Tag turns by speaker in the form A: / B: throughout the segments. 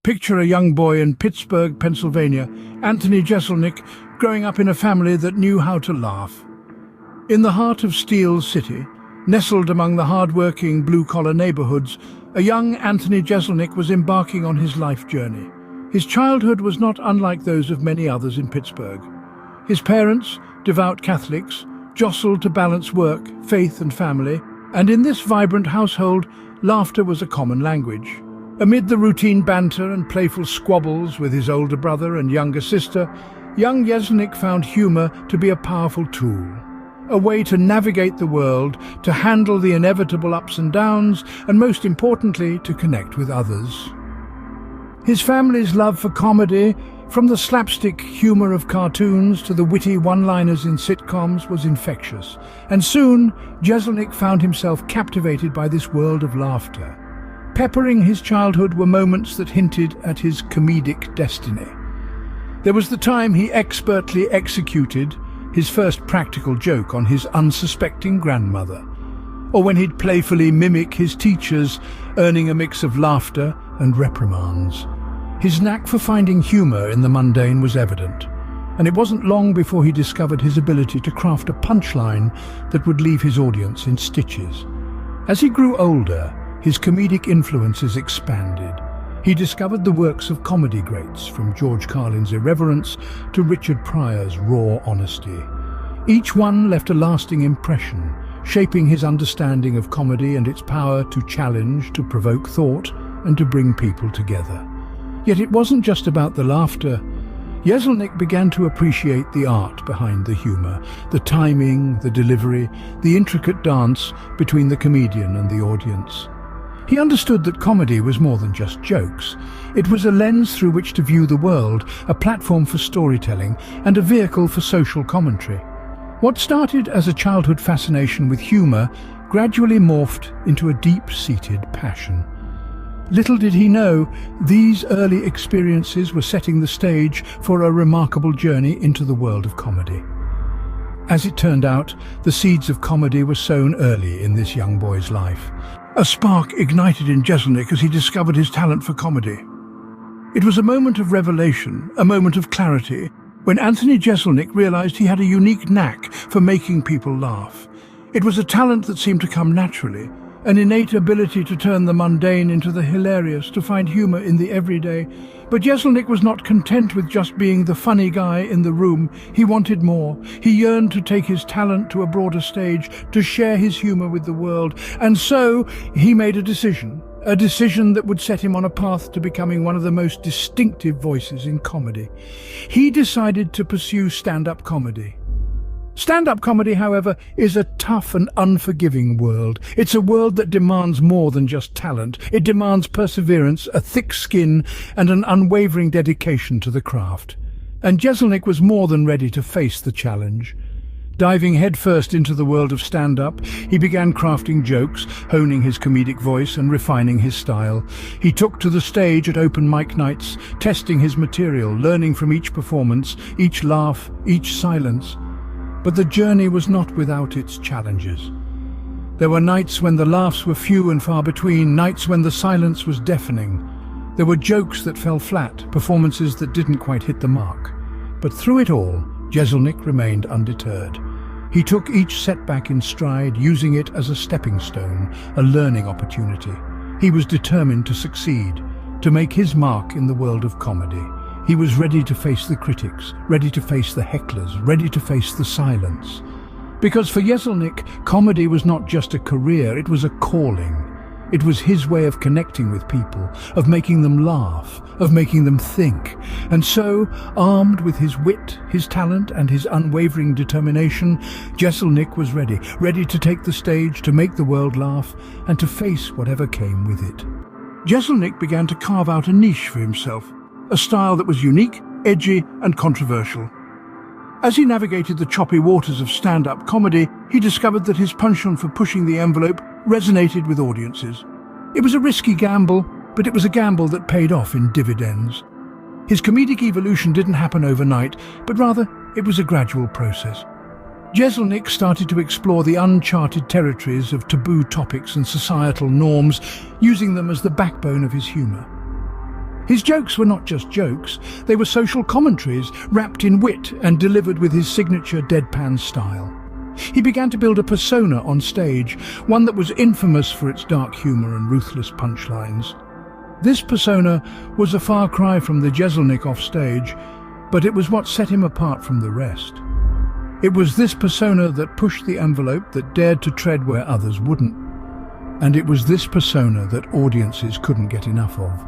A: Picture a young boy in Pittsburgh, Pennsylvania, Anthony Jeselnik, growing up in a family that knew how to laugh. In the heart of Steel City, nestled among the hard-working blue-collar neighborhoods, a young Anthony Jeselnik was embarking on his life journey. His childhood was not unlike those of many others in Pittsburgh. His parents, devout Catholics, jostled to balance work, faith and family, and in this vibrant household, laughter was a common language. Amid the routine banter and playful squabbles with his older brother and younger sister, young Jeselnik found humor to be a powerful tool, a way to navigate the world, to handle the inevitable ups and downs, and most importantly, to connect with others. His family's love for comedy, from the slapstick humor of cartoons to the witty one-liners in sitcoms, was infectious, and soon Jeselnik found himself captivated by this world of laughter. Peppering his childhood were moments that hinted at his comedic destiny. There was the time he expertly executed his first practical joke on his unsuspecting grandmother, or when he'd playfully mimic his teachers, earning a mix of laughter and reprimands. His knack for finding humor in the mundane was evident, and it wasn't long before he discovered his ability to craft a punchline that would leave his audience in stitches. As he grew older, his comedic influences expanded. He discovered the works of comedy greats, from George Carlin's Irreverence to Richard Pryor's raw honesty. Each one left a lasting impression, shaping his understanding of comedy and its power to challenge, to provoke thought, and to bring people together. Yet it wasn't just about the laughter. Jeselnik began to appreciate the art behind the humor, the timing, the delivery, the intricate dance between the comedian and the audience. He understood that comedy was more than just jokes. It was a lens through which to view the world, a platform for storytelling, and a vehicle for social commentary. What started as a childhood fascination with humor gradually morphed into a deep-seated passion. Little did he know, these early experiences were setting the stage for a remarkable journey into the world of comedy. As it turned out, the seeds of comedy were sown early in this young boy's life. A spark ignited in Jeselnik as he discovered his talent for comedy. It was a moment of revelation, a moment of clarity, when Anthony Jeselnik realized he had a unique knack for making people laugh. It was a talent that seemed to come naturally, an innate ability to turn the mundane into the hilarious, to find humor in the everyday. But Jeselnik was not content with just being the funny guy in the room. He wanted more. He yearned to take his talent to a broader stage, to share his humor with the world. And so he made a decision that would set him on a path to becoming one of the most distinctive voices in comedy. He decided to pursue stand-up comedy. Stand-up comedy, however, is a tough and unforgiving world. It's a world that demands more than just talent. It demands perseverance, a thick skin, and an unwavering dedication to the craft. And Jeselnik was more than ready to face the challenge. Diving headfirst into the world of stand-up, he began crafting jokes, honing his comedic voice and refining his style. He took to the stage at open mic nights, testing his material, learning from each performance, each laugh, each silence. But the journey was not without its challenges. There were nights when the laughs were few and far between, nights when the silence was deafening. There were jokes that fell flat, performances that didn't quite hit the mark. But through it all, Jeselnik remained undeterred. He took each setback in stride, using it as a stepping stone, a learning opportunity. He was determined to succeed, to make his mark in the world of comedy. He was ready to face the critics, ready to face the hecklers, ready to face the silence. Because for Jeselnik, comedy was not just a career, it was a calling. It was his way of connecting with people, of making them laugh, of making them think. And so, armed with his wit, his talent, and his unwavering determination, Jeselnik was ready to take the stage, to make the world laugh, and to face whatever came with it. Jeselnik began to carve out a niche for himself, a style that was unique, edgy, and controversial. As he navigated the choppy waters of stand-up comedy, he discovered that his penchant for pushing the envelope resonated with audiences. It was a risky gamble, but it was a gamble that paid off in dividends. His comedic evolution didn't happen overnight, but rather it was a gradual process. Jeselnik started to explore the uncharted territories of taboo topics and societal norms, using them as the backbone of his humor. His jokes were not just jokes, they were social commentaries wrapped in wit and delivered with his signature deadpan style. He began to build a persona on stage, one that was infamous for its dark humor and ruthless punchlines. This persona was a far cry from the Jeselnik off stage, but it was what set him apart from the rest. It was this persona that pushed the envelope, that dared to tread where others wouldn't. And it was this persona that audiences couldn't get enough of.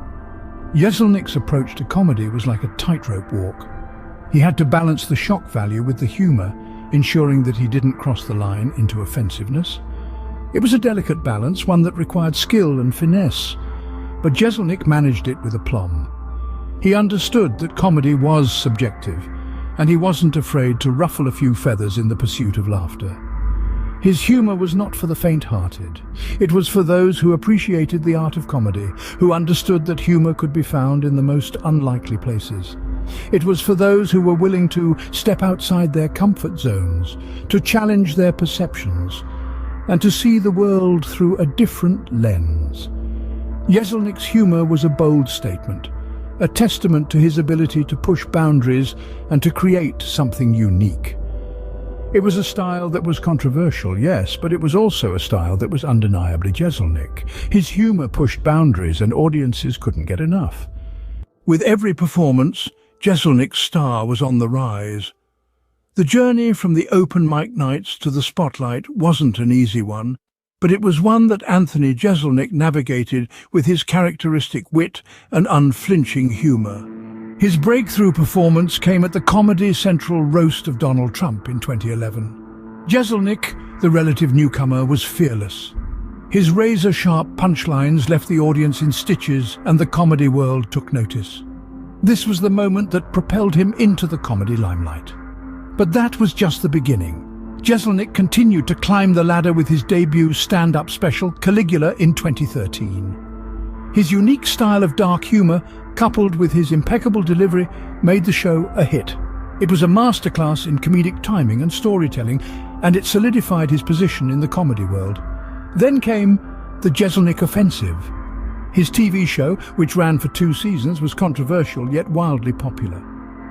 A: Jeselnik's approach to comedy was like a tightrope walk. He had to balance the shock value with the humor, ensuring that he didn't cross the line into offensiveness. It was a delicate balance, one that required skill and finesse, but Jeselnik managed it with aplomb. He understood that comedy was subjective, and he wasn't afraid to ruffle a few feathers in the pursuit of laughter. His humor was not for the faint-hearted. It was for those who appreciated the art of comedy, who understood that humor could be found in the most unlikely places. It was for those who were willing to step outside their comfort zones, to challenge their perceptions, and to see the world through a different lens. Jeselnik's humor was a bold statement, a testament to his ability to push boundaries and to create something unique. It was a style that was controversial, yes, but it was also a style that was undeniably Jeselnik. His humor pushed boundaries and audiences couldn't get enough. With every performance, Jeselnik's star was on the rise. The journey from the open mic nights to the spotlight wasn't an easy one, but it was one that Anthony Jeselnik navigated with his characteristic wit and unflinching humor. His breakthrough performance came at the Comedy Central roast of Donald Trump in 2011. Jeselnik, the relative newcomer, was fearless. His razor-sharp punchlines left the audience in stitches, and the comedy world took notice. This was the moment that propelled him into the comedy limelight. But that was just the beginning. Jeselnik continued to climb the ladder with his debut stand-up special, Caligula, in 2013. His unique style of dark humor, coupled with his impeccable delivery, made the show a hit. It was a masterclass in comedic timing and storytelling, and it solidified his position in the comedy world. Then came the Jeselnik Offensive. His TV show, which ran for 2 seasons, was controversial yet wildly popular.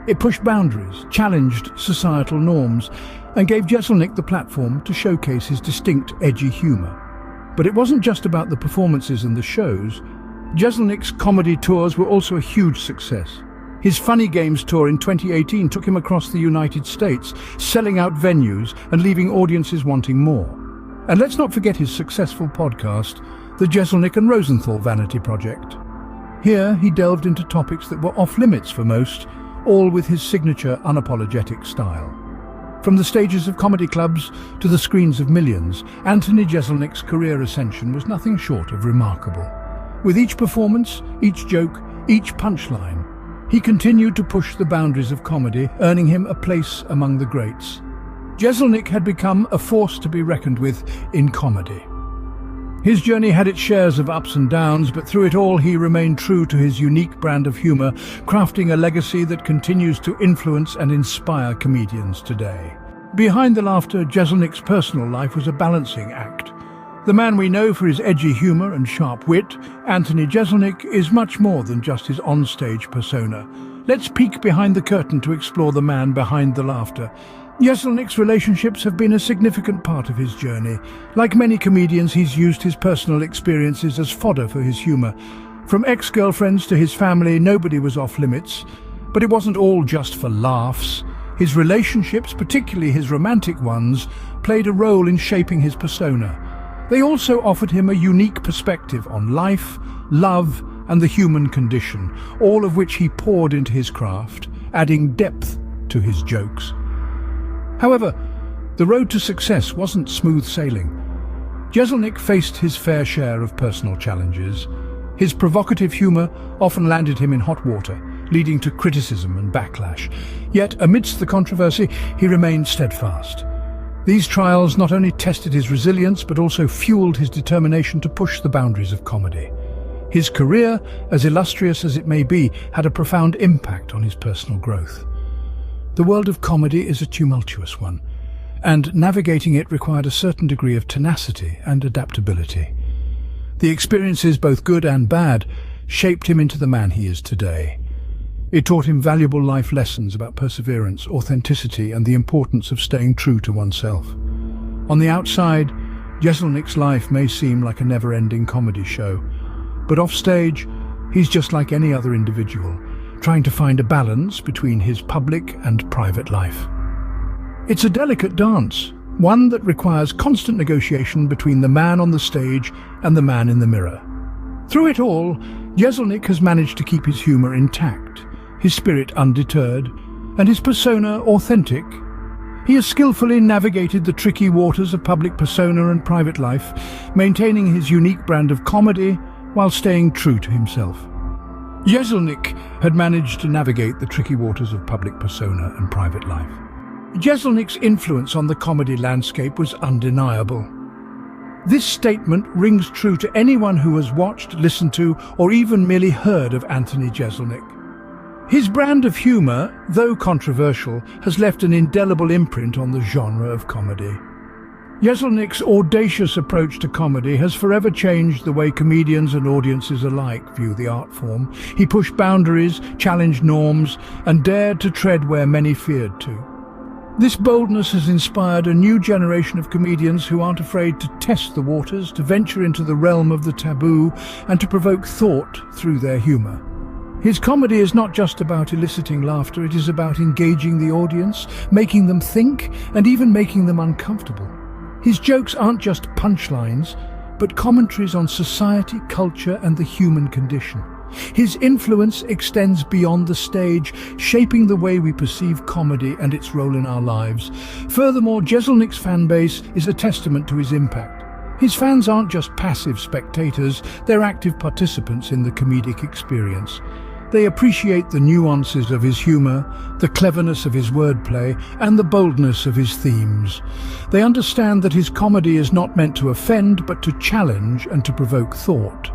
A: It pushed boundaries, challenged societal norms, and gave Jeselnik the platform to showcase his distinct, edgy humor. But it wasn't just about the performances and the shows. Jeselnik's comedy tours were also a huge success. His Funny Games tour in 2018 took him across the United States, selling out venues and leaving audiences wanting more. And let's not forget his successful podcast, the Jeselnik and Rosenthal Vanity Project. Here he delved into topics that were off-limits for most, all with his signature unapologetic style. From the stages of comedy clubs to the screens of millions, Anthony Jeselnik's career ascension was nothing short of remarkable. With each performance, each joke, each punchline, he continued to push the boundaries of comedy, earning him a place among the greats. Jeselnik had become a force to be reckoned with in comedy. His journey had its shares of ups and downs, but through it all he remained true to his unique brand of humor, crafting a legacy that continues to influence and inspire comedians today. Behind the laughter, Jeselnik's personal life was a balancing act. The man we know for his edgy humor and sharp wit, Anthony Jeselnik, is much more than just his onstage persona. Let's peek behind the curtain to explore the man behind the laughter. Jeselnik's relationships have been a significant part of his journey. Like many comedians, he's used his personal experiences as fodder for his humor. From ex-girlfriends to his family, nobody was off limits. But it wasn't all just for laughs. His relationships, particularly his romantic ones, played a role in shaping his persona. They also offered him a unique perspective on life, love, and the human condition, all of which he poured into his craft, adding depth to his jokes. However, the road to success wasn't smooth sailing. Jeselnik faced his fair share of personal challenges. His provocative humor often landed him in hot water, leading to criticism and backlash. Yet, amidst the controversy, he remained steadfast. These trials not only tested his resilience, but also fueled his determination to push the boundaries of comedy. His career, as illustrious as it may be, had a profound impact on his personal growth. The world of comedy is a tumultuous one, and navigating it required a certain degree of tenacity and adaptability. The experiences, both good and bad, shaped him into the man he is today. It taught him valuable life lessons about perseverance, authenticity, and the importance of staying true to oneself. On the outside, Jeselnik's life may seem like a never-ending comedy show, but offstage, he's just like any other individual, trying to find a balance between his public and private life. It's a delicate dance, one that requires constant negotiation between the man on the stage and the man in the mirror. Through it all, Jeselnik has managed to keep his humor intact, his spirit undeterred, and his persona authentic. He has skillfully navigated the tricky waters of public persona and private life, maintaining his unique brand of comedy while staying true to himself. Jeselnik had managed to navigate the tricky waters of public persona and private life. Jeselnik's influence on the comedy landscape was undeniable. This statement rings true to anyone who has watched, listened to, or even merely heard of Anthony Jeselnik. His brand of humor, though controversial, has left an indelible imprint on the genre of comedy. Jeselnik's audacious approach to comedy has forever changed the way comedians and audiences alike view the art form. He pushed boundaries, challenged norms, and dared to tread where many feared to. This boldness has inspired a new generation of comedians who aren't afraid to test the waters, to venture into the realm of the taboo, and to provoke thought through their humor. His comedy is not just about eliciting laughter, it is about engaging the audience, making them think, and even making them uncomfortable. His jokes aren't just punchlines, but commentaries on society, culture, and the human condition. His influence extends beyond the stage, shaping the way we perceive comedy and its role in our lives. Furthermore, Jeselnik's fan base is a testament to his impact. His fans aren't just passive spectators, they're active participants in the comedic experience. They appreciate the nuances of his humor, the cleverness of his wordplay, and the boldness of his themes. They understand that his comedy is not meant to offend, but to challenge and to provoke thought.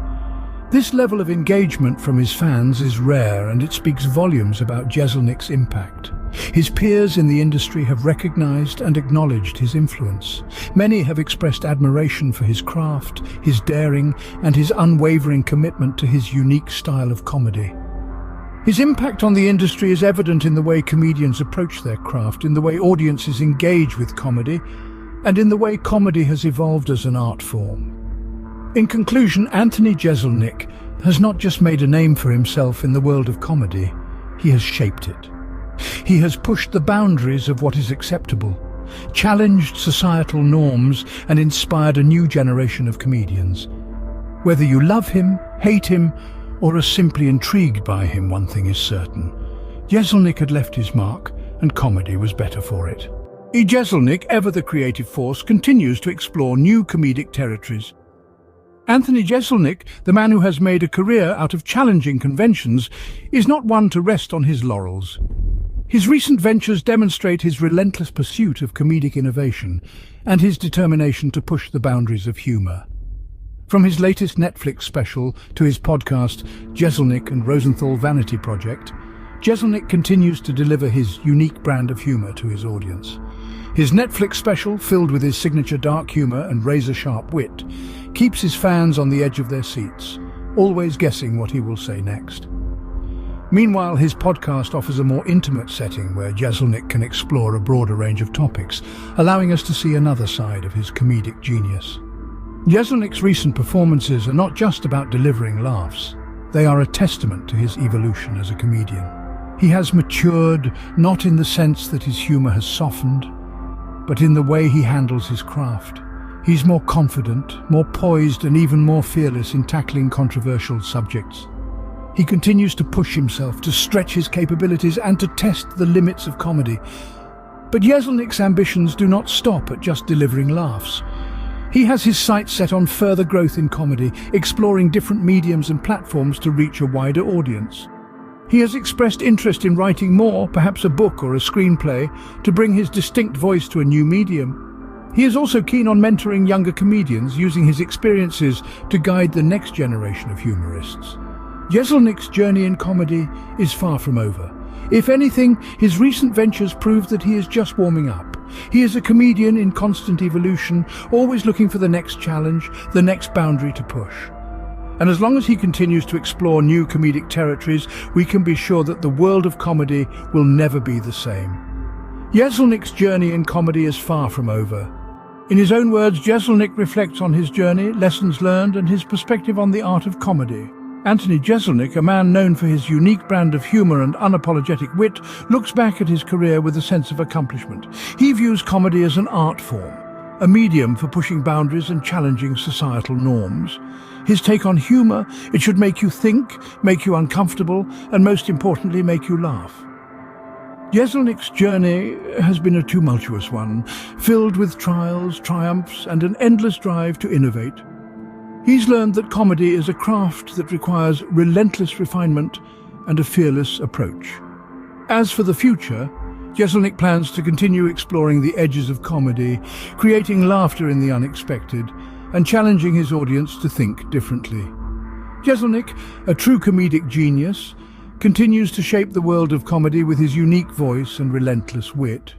A: This level of engagement from his fans is rare, and it speaks volumes about Jeselnik's impact. His peers in the industry have recognized and acknowledged his influence. Many have expressed admiration for his craft, his daring, and his unwavering commitment to his unique style of comedy. His impact on the industry is evident in the way comedians approach their craft, in the way audiences engage with comedy, and in the way comedy has evolved as an art form. In conclusion, Anthony Jeselnik has not just made a name for himself in the world of comedy, he has shaped it. He has pushed the boundaries of what is acceptable, challenged societal norms, and inspired a new generation of comedians. Whether you love him, hate him, or are simply intrigued by him, one thing is certain. Jeselnik had left his mark, and comedy was better for it. Jeselnik, ever the creative force, continues to explore new comedic territories. Anthony Jeselnik, the man who has made a career out of challenging conventions, is not one to rest on his laurels. His recent ventures demonstrate his relentless pursuit of comedic innovation and his determination to push the boundaries of humor. From his latest Netflix special to his podcast, Jeselnik and Rosenthal Vanity Project, Jeselnik continues to deliver his unique brand of humor to his audience. His Netflix special, filled with his signature dark humor and razor-sharp wit, keeps his fans on the edge of their seats, always guessing what he will say next. Meanwhile, his podcast offers a more intimate setting where Jeselnik can explore a broader range of topics, allowing us to see another side of his comedic genius. Jeselnik's recent performances are not just about delivering laughs. They are a testament to his evolution as a comedian. He has matured, not in the sense that his humor has softened, but in the way he handles his craft. He's more confident, more poised, and even more fearless in tackling controversial subjects. He continues to push himself, to stretch his capabilities, and to test the limits of comedy. But Jeselnik's ambitions do not stop at just delivering laughs. He has his sights set on further growth in comedy, exploring different mediums and platforms to reach a wider audience. He has expressed interest in writing more, perhaps a book or a screenplay, to bring his distinct voice to a new medium. He is also keen on mentoring younger comedians, using his experiences to guide the next generation of humorists. Jeselnik's journey in comedy is far from over. If anything, his recent ventures prove that he is just warming up. He is a comedian in constant evolution, always looking for the next challenge, the next boundary to push. And as long as he continues to explore new comedic territories, we can be sure that the world of comedy will never be the same. Jeselnik's journey in comedy is far from over. In his own words, Jeselnik reflects on his journey, lessons learned, and his perspective on the art of comedy. Anthony Jeselnik, a man known for his unique brand of humor and unapologetic wit, looks back at his career with a sense of accomplishment. He views comedy as an art form, a medium for pushing boundaries and challenging societal norms. His take on humor: it should make you think, make you uncomfortable, and most importantly, make you laugh. Jeselnik's journey has been a tumultuous one, filled with trials, triumphs, and an endless drive to innovate. He's learned that comedy is a craft that requires relentless refinement and a fearless approach. As for the future, Jeselnik plans to continue exploring the edges of comedy, creating laughter in the unexpected, and challenging his audience to think differently. Jeselnik, a true comedic genius, continues to shape the world of comedy with his unique voice and relentless wit.